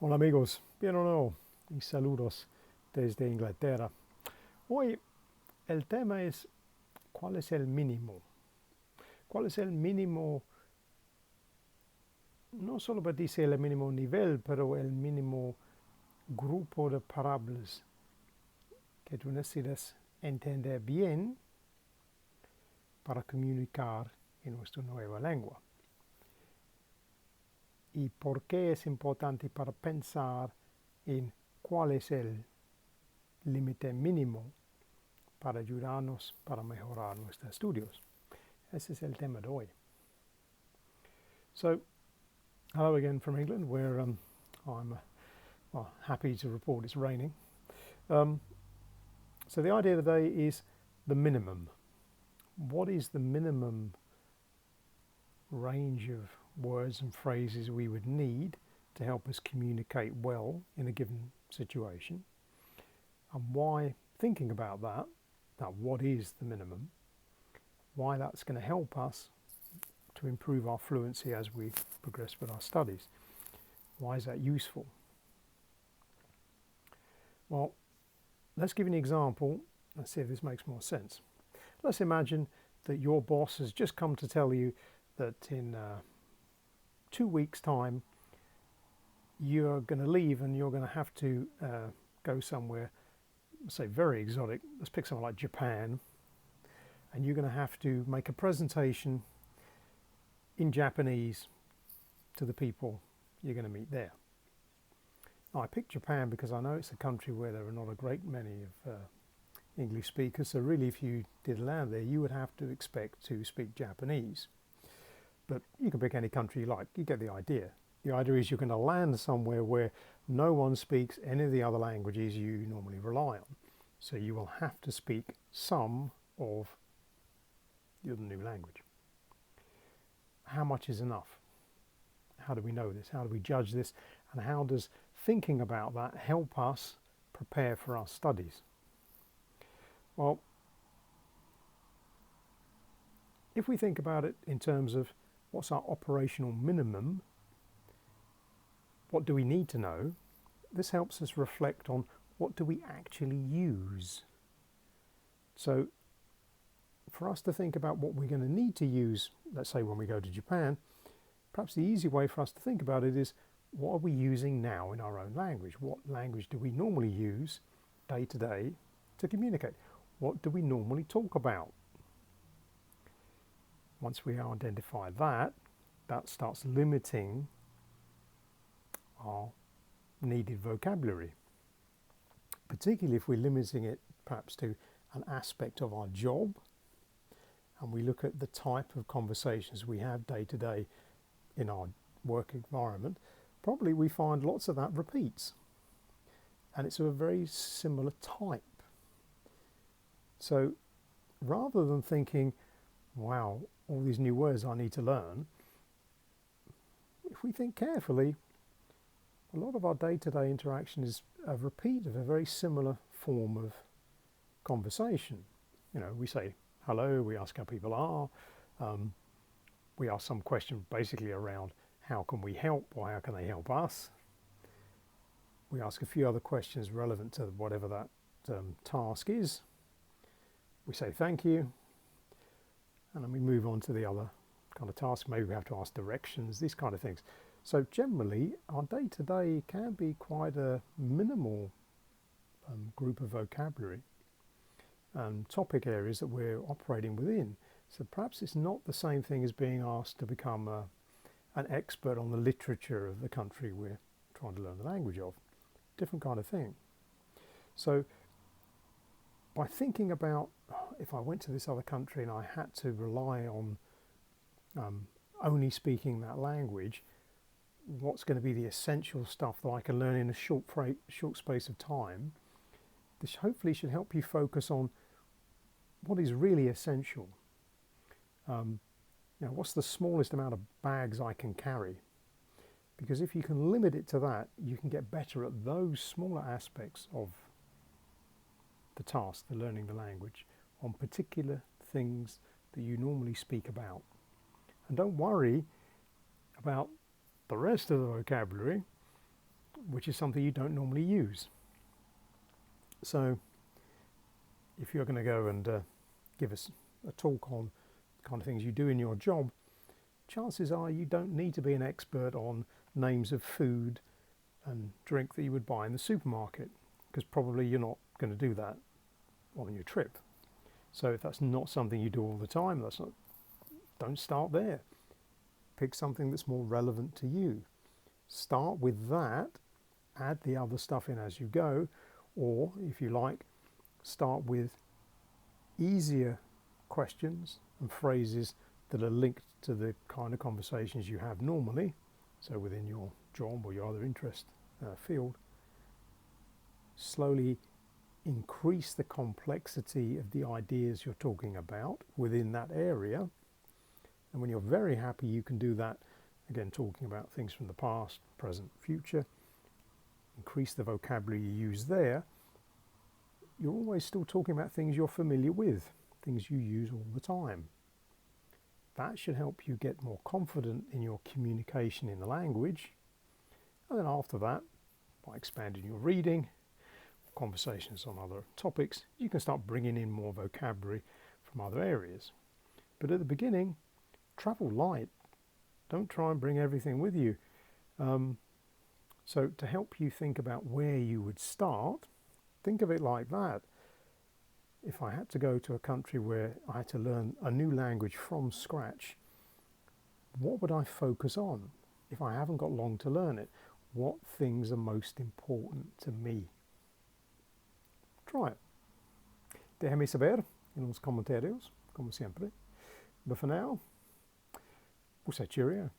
Hola amigos, bien o no, y saludos desde Inglaterra. Hoy el tema es ¿cuál es el mínimo? ¿Cuál es el mínimo? No solo dice el mínimo nivel, pero el mínimo grupo de palabras que tú necesitas entender bien para comunicar en nuestra nueva lengua. ¿Y por qué es importante para pensar en cuál es el límite mínimo para ayudarnos para mejorar nuestros estudios? Ese es el tema de hoy. So, hello again from England, where I'm happy to report it's raining. So the idea today is the minimum. What is the minimum range of words and phrases we would need to help us communicate well in a given situation? And why, thinking about that, what is the minimum, why that's going to help us to improve our fluency as we progress with our studies. Why is that useful? Well, let's give you an example. Let's see if this makes more sense. Let's imagine that your boss has just come to tell you that in 2 weeks' time you're going to leave and you're going to have to go somewhere, say very exotic. Let's pick somewhere like Japan, and you're going to have to make a presentation in Japanese to the people you're going to meet there. Now, I picked Japan because I know it's a country where there are not a great many of English speakers, so really if you did land there you would have to expect to speak Japanese. But you can pick any country you like, you get the idea. The idea is you're going to land somewhere where no one speaks any of the other languages you normally rely on. So you will have to speak some of the new language. How much is enough? How do we know this? How do we judge this? And how does thinking about that help us prepare for our studies? Well, if we think about it in terms of what's our operational minimum, what do we need to know, this helps us reflect on what do we actually use. So for us to think about what we're going to need to use, let's say when we go to Japan, perhaps the easy way for us to think about it is what are we using now in our own language? What language do we normally use day to day to communicate? What do we normally talk about? Once we identify that, that starts limiting our needed vocabulary, particularly if we're limiting it perhaps to an aspect of our job, and we look at the type of conversations we have day to day in our work environment. Probably we find lots of that repeats, and it's of a very similar type. So rather than thinking, wow, all these new words I need to learn, if we think carefully, a lot of our day-to-day interaction is a repeat of a very similar form of conversation. You know, we say hello, we ask how people are, we ask some question basically around how can we help or how can they help us. We ask a few other questions relevant to whatever that task is. We say thank you, and then we move on to the other kind of task. Maybe we have to ask directions, these kind of things. So generally, our day-to-day can be quite a minimal group of vocabulary and topic areas that we're operating within. So perhaps it's not the same thing as being asked to become an expert on the literature of the country we're trying to learn the language of. Different kind of thing. So by thinking about, if I went to this other country and I had to rely on only speaking that language, what's going to be the essential stuff that I can learn in a short space of time? This hopefully should help you focus on what is really essential. What's the smallest amount of bags I can carry? Because if you can limit it to that, you can get better at those smaller aspects of the task, the learning the language, on particular things that you normally speak about. And don't worry about the rest of the vocabulary. which is something you don't normally use. So if you're going to go and give us a talk on the kind of things you do in your job, chances are you don't need to be an expert on names of food and drink that you would buy in the supermarket, because probably you're not going to do that on your trip. So if that's not something you do all the time, don't start there. Pick something that's more relevant to you. Start with that, add the other stuff in as you go, or if you like, start with easier questions and phrases that are linked to the kind of conversations you have normally, so within your job or your other interest field. Slowly increase the complexity of the ideas you're talking about within that area, and when you're very happy you can do that, again talking about things from the past, present, future, increase the vocabulary you use there. You're always still talking about things you're familiar with, things you use all the time. That should help you get more confident in your communication in the language, and then after that, by expanding your reading, conversations on other topics, you can start bringing in more vocabulary from other areas. But at the beginning, travel light. Don't try and bring everything with you. So to help you think about where you would start, think of it like that. If I had to go to a country where I had to learn a new language from scratch, what would I focus on? If I haven't got long to learn it, what things are most important to me? Try it. Déjame saber en los comentarios, como siempre. But for now, we'll say cheerio.